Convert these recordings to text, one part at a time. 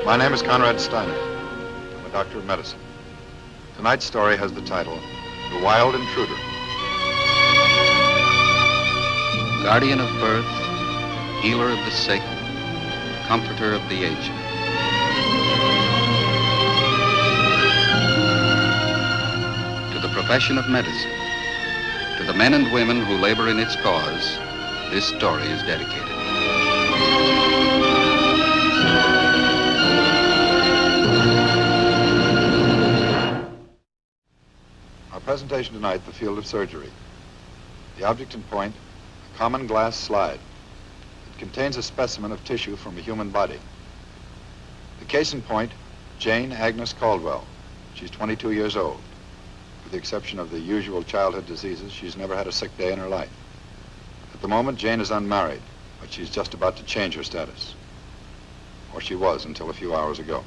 My name is Conrad Steiner. I'm a doctor of medicine. Tonight's story has the title, The Wild Intruder. Guardian of birth, healer of the sick, comforter of the aged. To the profession of medicine, to the men and women who labor in its cause, this story is dedicated. Our presentation tonight, the field of surgery. The object in point, a common glass slide. It contains a specimen of tissue from a human body. The case in point, Jane Agnes Caldwell. She's 22 years old. With the exception of the usual childhood diseases, she's never had a sick day in her life. At the moment, Jane is unmarried, but she's just about to change her status. Or she was until a few hours ago.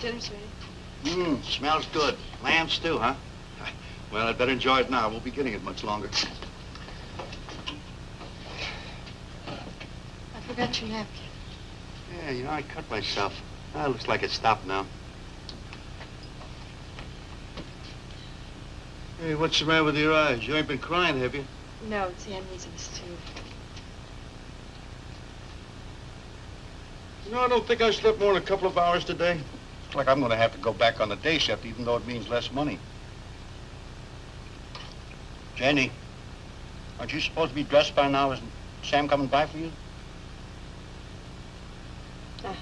Dinner's ready. Smells good. Lamb stew, huh? Well, I'd better enjoy it now. I won't be getting it much longer. I forgot your napkin. Yeah, you know, I cut myself. Looks like it's stopped now. Hey, what's the matter with your eyes? You ain't been crying, have you? No, Sam needs this too. You know, I don't think I slept more than a couple of hours today. Looks like I'm going to have to go back on the day shift, even though it means less money. Jenny, aren't you supposed to be dressed by now? Isn't Sam coming by for you? Uh-huh.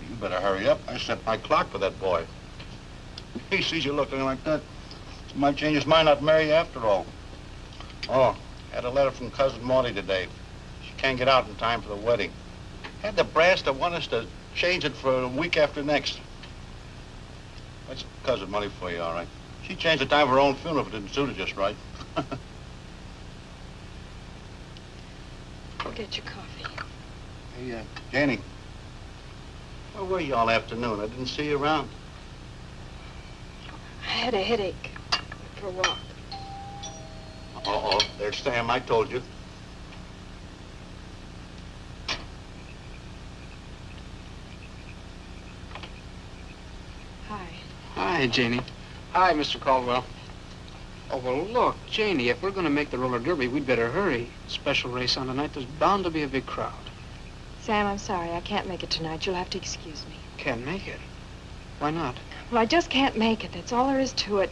You better hurry up. I set my clock for that boy. He sees you looking like that. He might change his mind not to marry you after all. Oh, had a letter from Cousin Maudie today. She can't get out in time for the wedding. Had the brass to want us to change it for a week after next. That's Cousin Money for you, all right. She changed the time for her own funeral if it didn't suit her just right. Go get your coffee. Hey, Janie. Where were you all afternoon? I didn't see you around. I had a headache. Went for a walk. Uh-oh, there's Sam, I told you. Hi. Hi, Janie. Hi, Mr. Caldwell. Oh, well, look, Janie, if we're going to make the roller derby, we'd better hurry. Special race on tonight. There's bound to be a big crowd. Sam, I'm sorry. I can't make it tonight. You'll have to excuse me. Can't make it. Why not? Well, I just can't make it. That's all there is to it.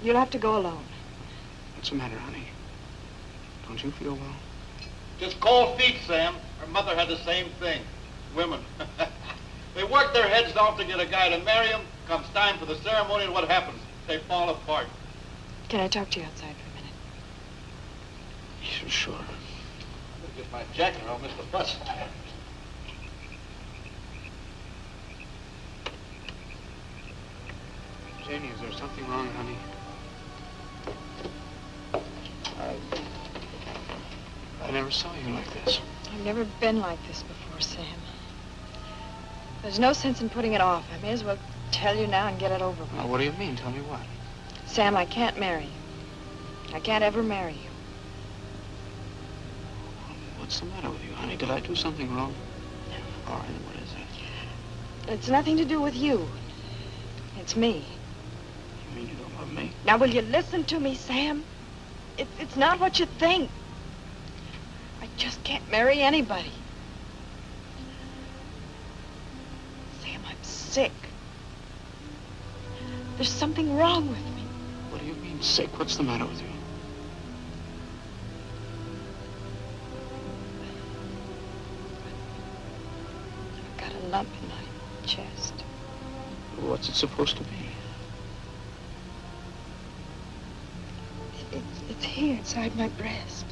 You'll have to go alone. What's the matter, honey? Don't you feel well? Just cold feet, Sam. Her mother had the same thing. Women. They work their heads off to get a guy to marry them. Comes time for the ceremony, and what happens? They fall apart. Can I talk to you outside for a minute? Sure. I'm gonna get my jacket or I'll miss the bus. Janie, is there something wrong, honey? I never saw you like this. I've never been like this before, Sam. There's no sense in putting it off. I may as well tell you now and get it over with. Well, what do you mean? Tell me what? Sam, I can't marry you. I can't ever marry you. What's the matter with you, honey? Did I do something wrong? All right, then what is it? It's nothing to do with you. It's me. You mean you don't love me? Now, will you listen to me, Sam? It's not what you think. I just can't marry anybody. Sam, I'm sick. There's something wrong with me. What do you mean, sick? What's the matter with you? I've got a lump in my chest. What's it supposed to be? It's here inside my breast.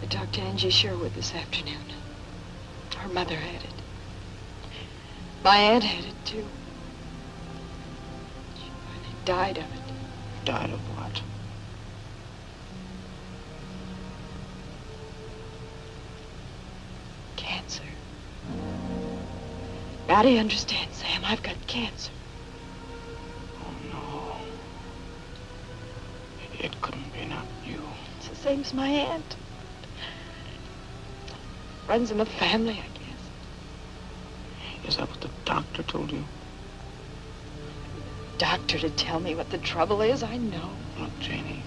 I talked to Angie Sherwood this afternoon. Her mother had it. My aunt had it, too. She finally died of it. Died of what? Cancer. Now do you understand, Sam? I've got cancer. Oh, no. It couldn't be not you. It's the same as my aunt. Runs in the family, I guess. Is that what the doctor told you? Doctor to tell me what the trouble is, I know. Look, Janie,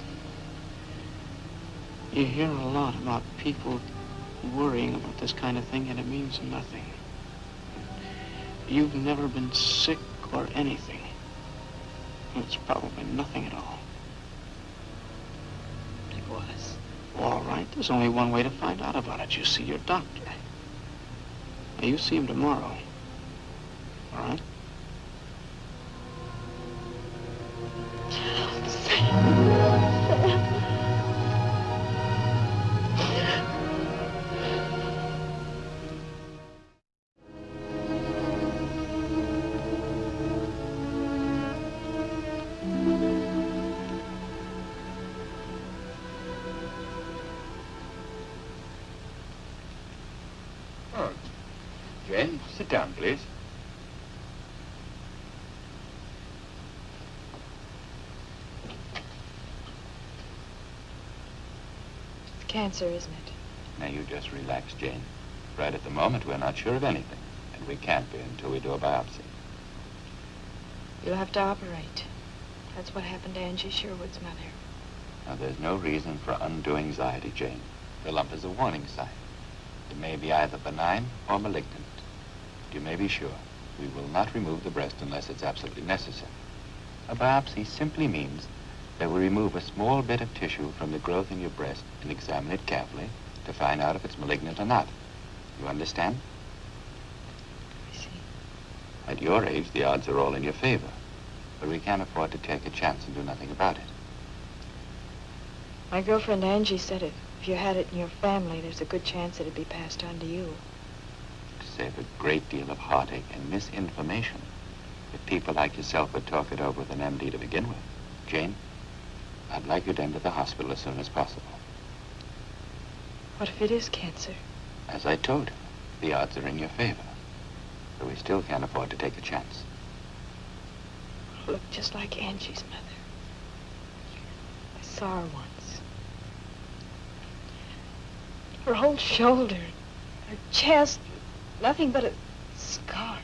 you hear a lot about people worrying about this kind of thing, and it means nothing. You've never been sick or anything. It's probably nothing at all. It was. All right, there's only one way to find out about it. You see your doctor. Now, you see him tomorrow. All right? Oh, Jane, sit down, please. It's cancer, isn't it? Now, you just relax, Jane. Right at the moment, we're not sure of anything, and we can't be until we do a biopsy. You'll have to operate. That's what happened to Angie Sherwood's mother. Now, there's no reason for undue anxiety, Jane. The lump is a warning sign. It may be either benign or malignant. You may be sure we will not remove the breast unless it's absolutely necessary. A biopsy simply means that we remove a small bit of tissue from the growth in your breast and examine it carefully to find out if it's malignant or not. You understand? I see. At your age, the odds are all in your favor, but we can't afford to take a chance and do nothing about it. My girlfriend Angie said if you had it in your family, there's a good chance it'd be passed on to you. To save a great deal of heartache and misinformation, if people like yourself would talk it over with an MD to begin with. Jane, I'd like you to enter the hospital as soon as possible. What if it is cancer? As I told you, the odds are in your favor, but we still can't afford to take a chance. Look just like Angie's mother. I saw her once. Her whole shoulder, her chest, nothing but a scar.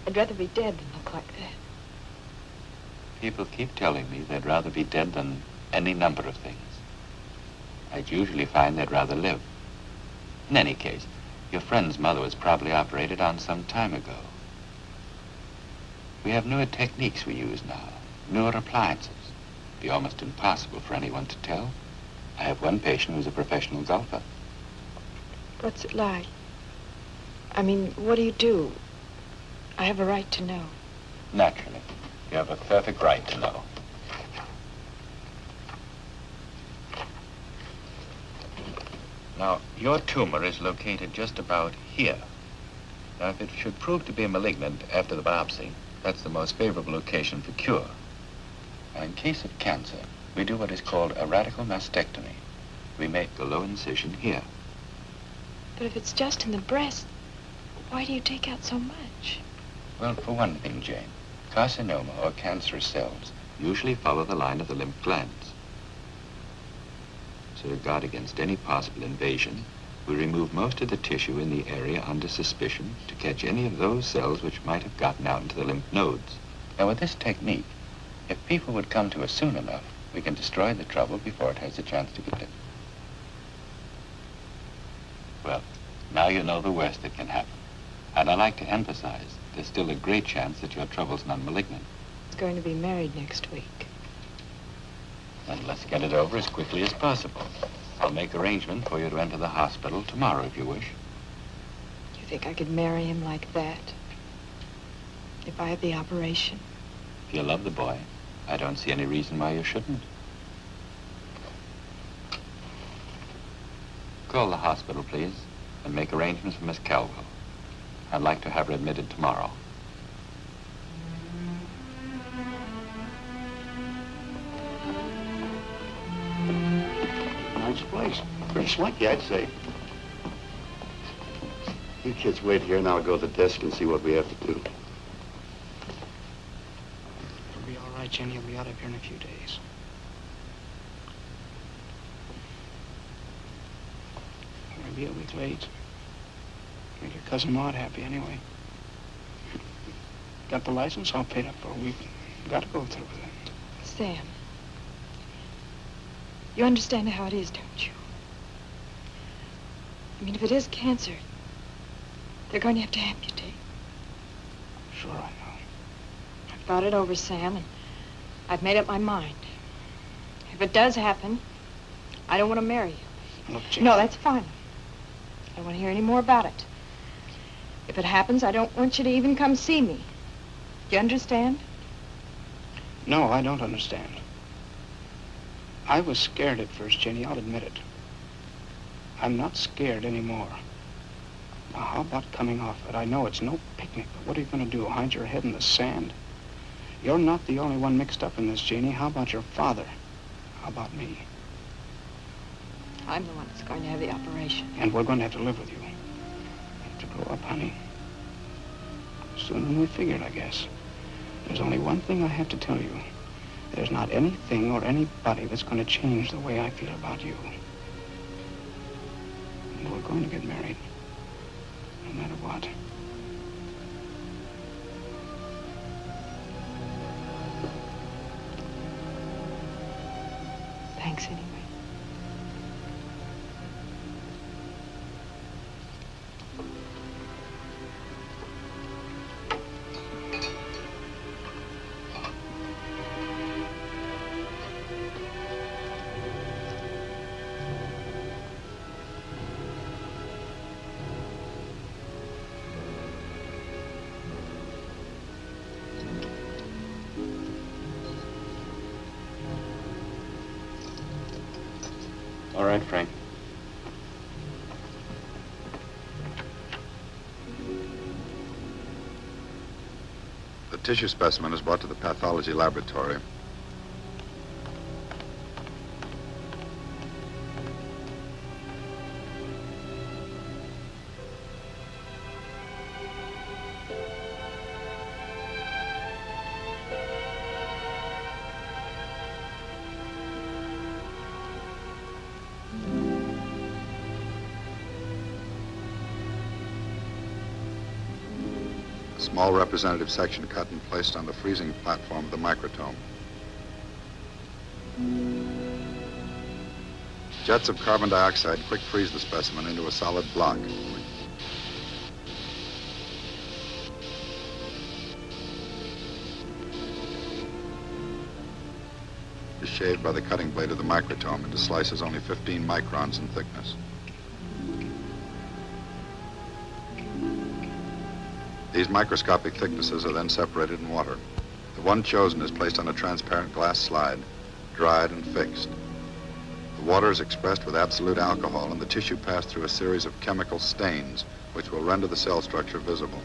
I'd rather be dead than look like that. People keep telling me they'd rather be dead than any number of things. I'd usually find they'd rather live. In any case, your friend's mother was probably operated on some time ago. We have newer techniques we use now, newer appliances. It'd be almost impossible for anyone to tell. I have one patient who's a professional golfer. What's it like? I mean, what do you do? I have a right to know. Naturally. You have a perfect right to know. Now, your tumor is located just about here. Now, if it should prove to be malignant after the biopsy, that's the most favorable location for cure. Now, in case of cancer, we do what is called a radical mastectomy. We make the low incision here. But if it's just in the breast, why do you take out so much? Well, for one thing, Jane, carcinoma or cancerous cells usually follow the line of the lymph glands. So to guard against any possible invasion, We remove most of the tissue in the area under suspicion to catch any of those cells which might have gotten out into the lymph nodes. Now, with this technique, if people would come to us soon enough, we can destroy the trouble before it has a chance to get in. Well, now you know the worst that can happen. And I'd like to emphasize, there's still a great chance that your trouble's non-malignant. It's going to be married next week. Then let's get it over as quickly as possible. I'll make arrangements for you to enter the hospital tomorrow, if you wish. You think I could marry him like that? If I had the operation? If you love the boy, I don't see any reason why you shouldn't. Call the hospital, please, and make arrangements for Miss Calwell. I'd like to have her admitted tomorrow. Nice place. Pretty swanky, I'd say. You kids wait here and I'll go to the desk and see what we have to do. It'll be all right, Jenny. He'll be out of here in a few days. We'll be a week late. Make your cousin Maud happy anyway. Got the license all paid up for a week. Got to go through with it. Sam, you understand how it is, don't you? I mean, if it is cancer, they're going to have to amputate. Sure, I know. I've thought it over, Sam, and I've made up my mind. If it does happen, I don't want to marry you. Look, Jenny. No, that's fine. I don't want to hear any more about it. If it happens, I don't want you to even come see me. Do you understand? No, I don't understand. I was scared at first, Jenny, I'll admit it. I'm not scared anymore. Now, how about coming off it? I know it's no picnic, but what are you going to do, hide your head in the sand? You're not the only one mixed up in this, Janie. How about your father? How about me? I'm the one that's going to have the operation. And we're going to have to live with you. You have to grow up, honey. Sooner than we figured, I guess. There's only one thing I have to tell you. There's not anything or anybody that's going to change the way I feel about you. And we're going to get married. No matter what. Thanks anyway. All right, Frank. The tissue specimen is brought to the pathology laboratory. A small representative section cut and placed on the freezing platform of the microtome. Jets of carbon dioxide quick freeze the specimen into a solid block. Is shaved by the cutting blade of the microtome into slices only 15 microns in thickness. These microscopic thicknesses are then separated in water. The one chosen is placed on a transparent glass slide, dried and fixed. The water is expressed with absolute alcohol, and the tissue passed through a series of chemical stains, which will render the cell structure visible.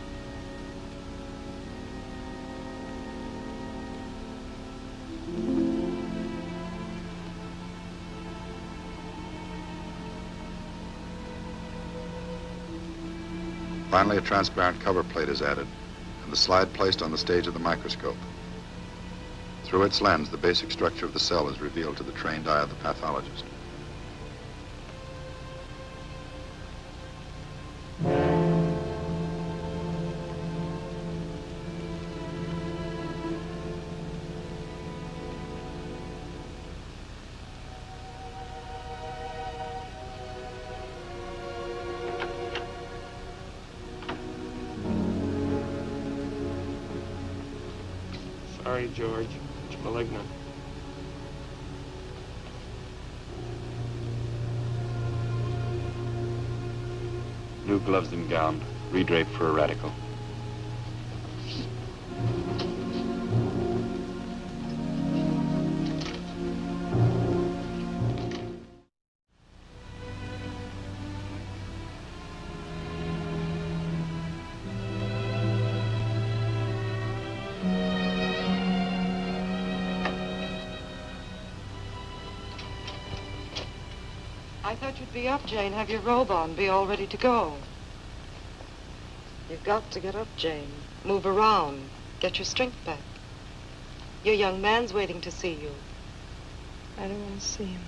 Finally, a transparent cover plate is added, and the slide placed on the stage of the microscope. Through its lens, the basic structure of the cell is revealed to the trained eye of the pathologist. Sorry, George. It's malignant. New gloves and gown. Redrape for a radical. I thought you'd be up, Jane. Have your robe on. Be all ready to go. You've got to get up, Jane. Move around. Get your strength back. Your young man's waiting to see you. I don't want to see him.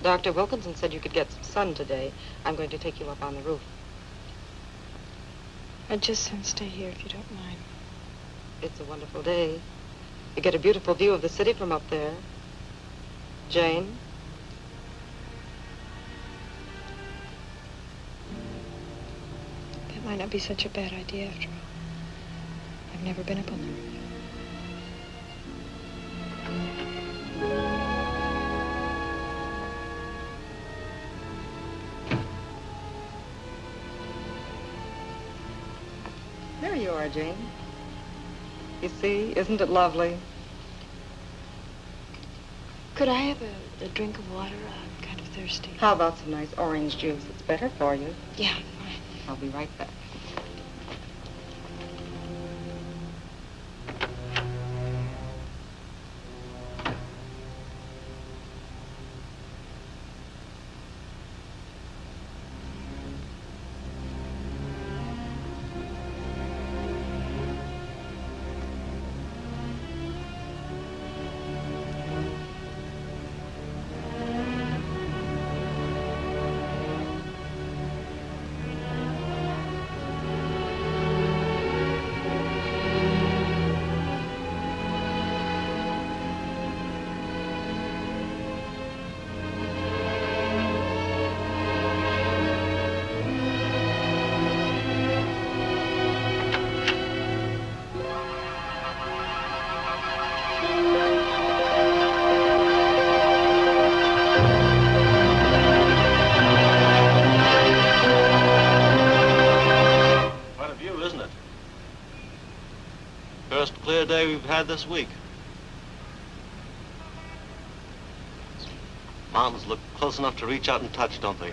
Dr. Wilkinson said you could get some sun today. I'm going to take you up on the roof. I'd just soon stay here if you don't mind. It's a wonderful day. You get a beautiful view of the city from up there. Jane? That might not be such a bad idea after all. I've never been up on the roof. There you are, Jane. You see, isn't it lovely? Could I have a drink of water? I'm kind of thirsty. How about some nice orange juice? It's better for you. Yeah, fine. I'll be right back. Day we've had this week. Mountains look close enough to reach out and touch, don't they?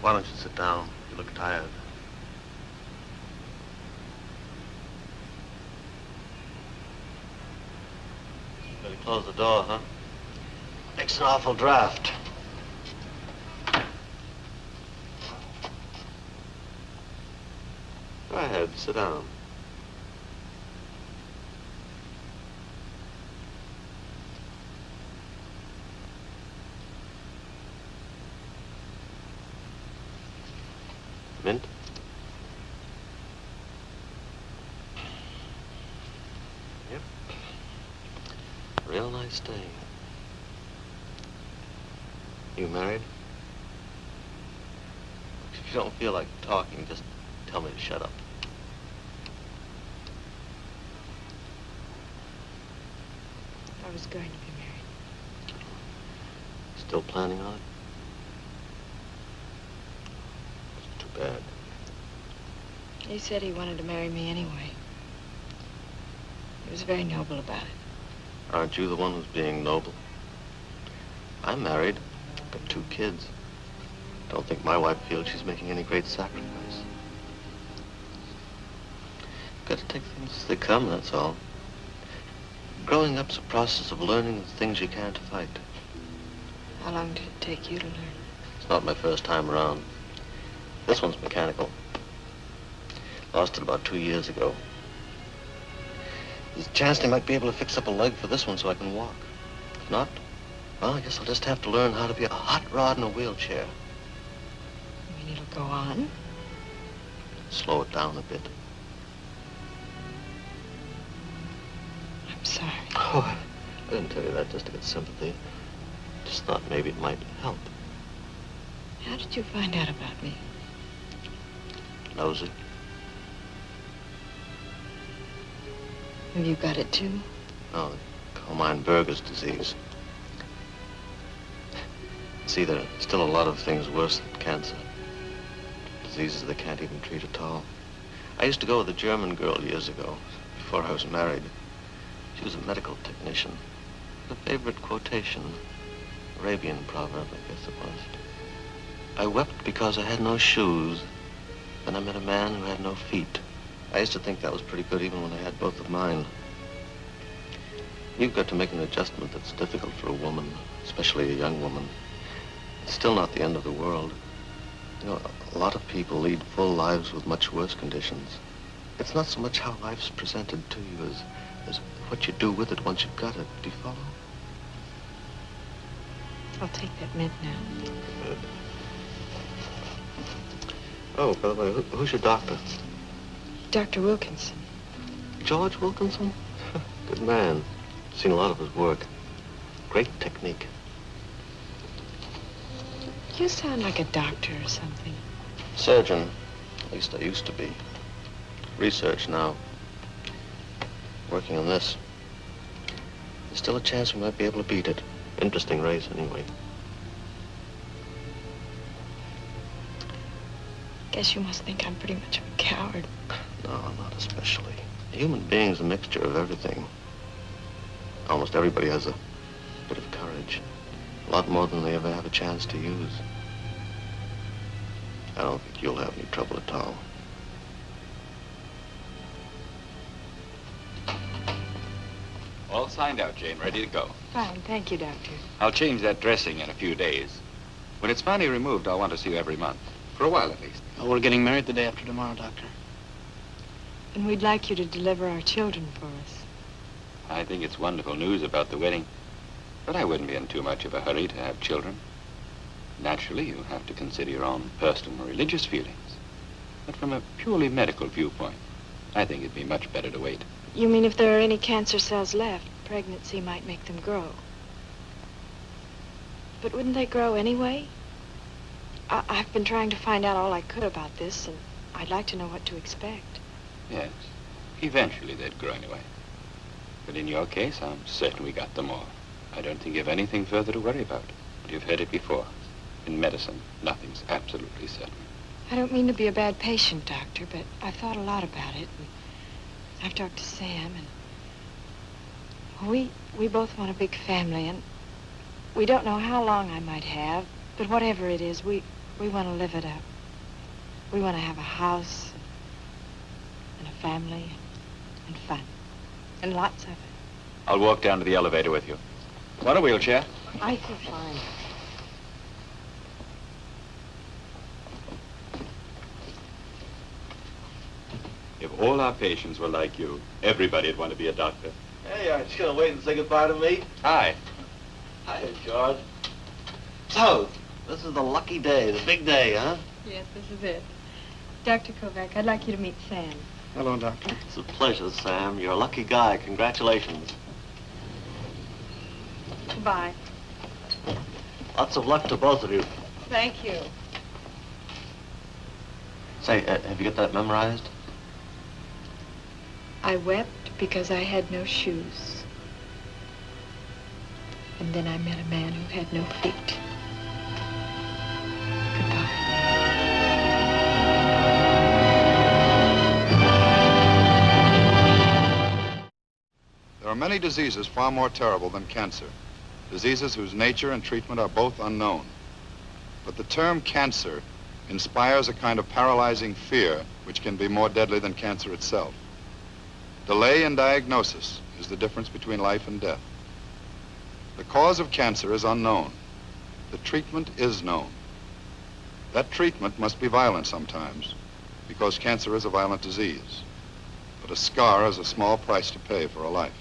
Why don't you sit down? You look tired. Better close the door, huh? Makes an awful draft. Go ahead, sit down. Mint? Yep. Real nice day. You married? If you don't feel like talking, just tell me to shut up. I was going to be married. Still planning on it? Bad. He said he wanted to marry me anyway. He was very noble about it. Aren't you the one who's being noble? I'm married. Got 2 kids. Don't think my wife feels she's making any great sacrifice. Got to take things as they come, that's all. Growing up's a process of learning the things you can't fight. How long did it take you to learn? It's not my first time around. This one's mechanical. Lost it about 2 years ago. There's a chance they might be able to fix up a leg for this one so I can walk. If not, well, I guess I'll just have to learn how to be a hot rod in a wheelchair. You mean it'll go on? Slow it down a bit. I'm sorry. Oh, I didn't tell you that just to get sympathy. Just thought maybe it might help. How did you find out about me? Nosy. Have you got it too? No, they call mine Berger's disease. See, there are still a lot of things worse than cancer. Diseases they can't even treat at all. I used to go with a German girl years ago, before I was married. She was a medical technician. The favorite quotation, Arabian proverb, I guess it was. I wept because I had no shoes. Then I met a man who had no feet. I used to think that was pretty good even when I had both of mine. You've got to make an adjustment that's difficult for a woman, especially a young woman. It's still not the end of the world. You know, a lot of people lead full lives with much worse conditions. It's not so much how life's presented to you as what you do with it once you've got it. Do you follow? I'll take that mint now. Good. Oh, by the way, who's your doctor? Dr. Wilkinson. George Wilkinson? Good man. Seen a lot of his work. Great technique. You sound like a doctor or something. Surgeon. At least I used to be. Research now. Working on this. There's still a chance we might be able to beat it. Interesting race, anyway. Guess you must think I'm pretty much of a coward. No, not especially. A human being's a mixture of everything. Almost everybody has a bit of courage. A lot more than they ever have a chance to use. I don't think you'll have any trouble at all. All signed out, Jane. Ready to go. Fine, thank you, Doctor. I'll change that dressing in a few days. When it's finally removed, I'll want to see you every month. For a while, at least. Well, we're getting married the day after tomorrow, Doctor. And we'd like you to deliver our children for us. I think it's wonderful news about the wedding. But I wouldn't be in too much of a hurry to have children. Naturally, you have to consider your own personal and religious feelings. But from a purely medical viewpoint, I think it'd be much better to wait. You mean if there are any cancer cells left, pregnancy might make them grow? But wouldn't they grow anyway? I've been trying to find out all I could about this, and I'd like to know what to expect. Yes, eventually they'd grow anyway. But in your case, I'm certain we got them all. I don't think you have anything further to worry about. But you've heard it before. In medicine, nothing's absolutely certain. I don't mean to be a bad patient, Doctor, but I've thought a lot about it. And I've talked to Sam, and we both want a big family, and we don't know how long I might have, but whatever it is, we want to live it up. We want to have a house and a family and fun, and lots of it. I'll walk down to the elevator with you. Want a wheelchair? I feel fine. If all our patients were like you, everybody'd want to be a doctor. Hey, aren't you gonna wait and say goodbye to me? Hi. Hi, George. So, this is the lucky day, the big day, huh? Yes, this is it. Dr. Kovac, I'd like you to meet Sam. Hello, Doctor. It's a pleasure, Sam. You're a lucky guy. Congratulations. Goodbye. Lots of luck to both of you. Thank you. Say, have you got that memorized? I wept because I had no shoes. And then I met a man who had no feet. Goodbye. There are many diseases far more terrible than cancer. Diseases whose nature and treatment are both unknown. But the term cancer inspires a kind of paralyzing fear which can be more deadly than cancer itself. Delay in diagnosis is the difference between life and death. The cause of cancer is unknown. The treatment is known. That treatment must be violent sometimes, because cancer is a violent disease. But a scar is a small price to pay for a life.